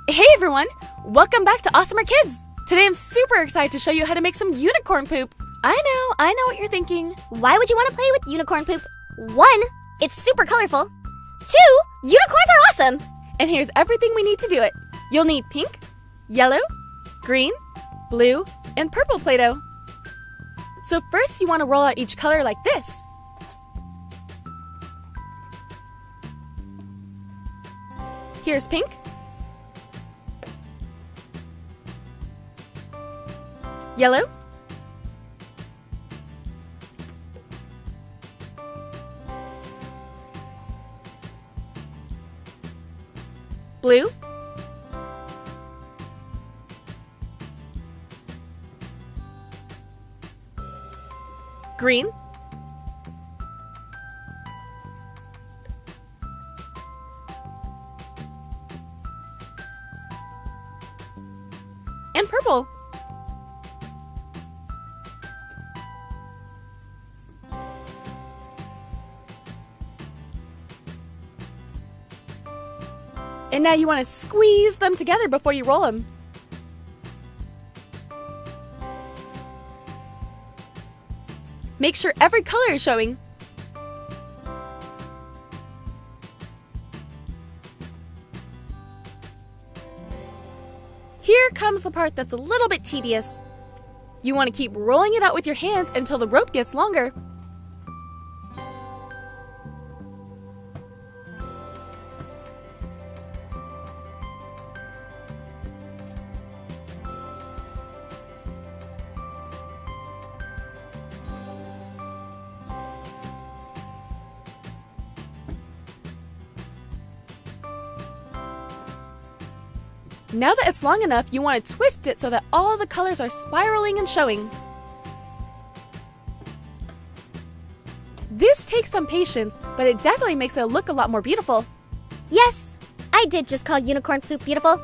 Hey everyone! Welcome back to Awesomer Kids! Today I'm super excited to show you how to make some unicorn poop. I know what you're thinking. Why would you want to play with unicorn poop? 1, it's super colorful. 2, unicorns are awesome. And here's everything we need to do it. You'll need pink, yellow, green, blue, and purple Play-Doh. So first you want to roll out each color like this. Here's pink. Yellow. Blue. Green. And purple. And now you want to squeeze them together before you roll them. Make sure every color is showing. Here comes the part that's a little bit tedious. You want to keep rolling it out with your hands until the rope gets longer. Now that it's long enough, you want to twist it so that all the colors are spiraling and showing. This takes some patience, but it definitely makes it look a lot more beautiful. Yes, I did just call unicorn poop beautiful.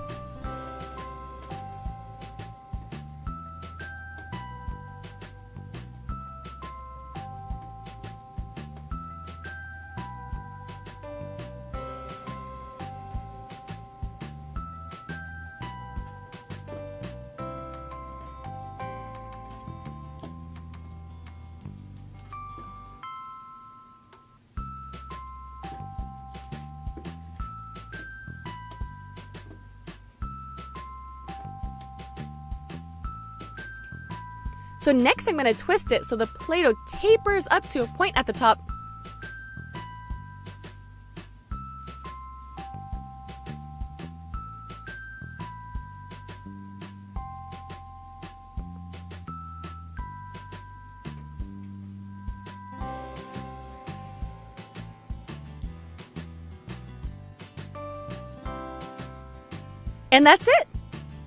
So next I'm going to twist it so the Play-Doh tapers up to a point at the top. And that's it!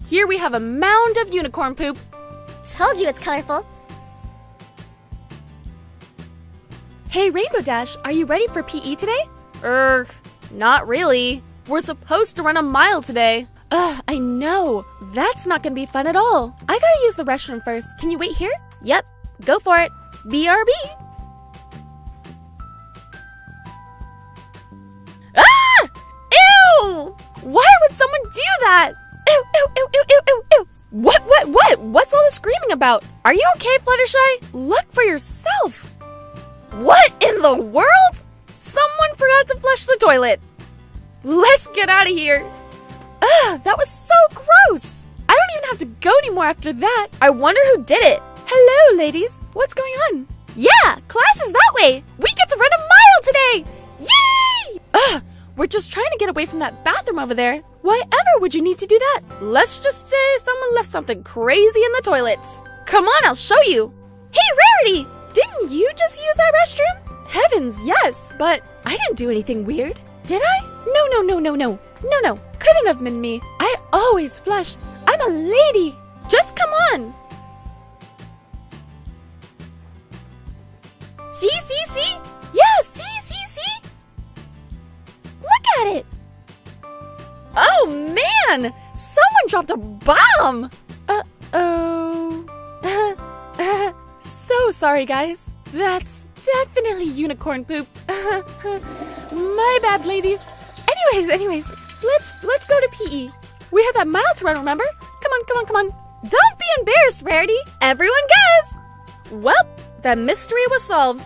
Here we have a mound of unicorn poop. Told you it's colorful. Hey Rainbow Dash, are you ready for PE today? Not really. We're supposed to run a mile today. I know. That's not gonna be fun at all. I gotta use the restroom first. Can you wait here? Yep, go for it. BRB. Ah! Ew! Why would someone do that? Ew, ew, ew, ew, ew, ew, ew. What? What's all this screaming about? Are you okay, Fluttershy? Look for yourself. What in the world? Someone forgot to flush the toilet. Let's get out of here. That was so gross. I don't even have to go anymore after that. I wonder who did it. Hello, ladies. What's going on? Yeah, class is that way. We get to run a mile today. Yay! We're just trying to get away from that bathroom over there. Why ever would you need to do that? Let's just say someone left something crazy in the toilet. Come on, I'll show you. Hey, Rarity! Didn't you just use that restroom? Heavens, yes, but I didn't do anything weird. Did I? No. Couldn't have been me. I always flush. I'm a lady. Just come on. See? Yeah, see? Look at it. Oh, man! Someone dropped a bomb! Uh-oh. So sorry, guys. That's definitely unicorn poop. My bad, ladies. Anyways, let's go to PE. We have that mile to run, remember? Come on, come on, come on. Don't be embarrassed, Rarity. Everyone guess. Well, the mystery was solved.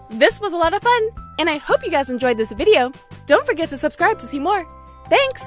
This was a lot of fun, and I hope you guys enjoyed this video. Don't forget to subscribe to see more. Thanks!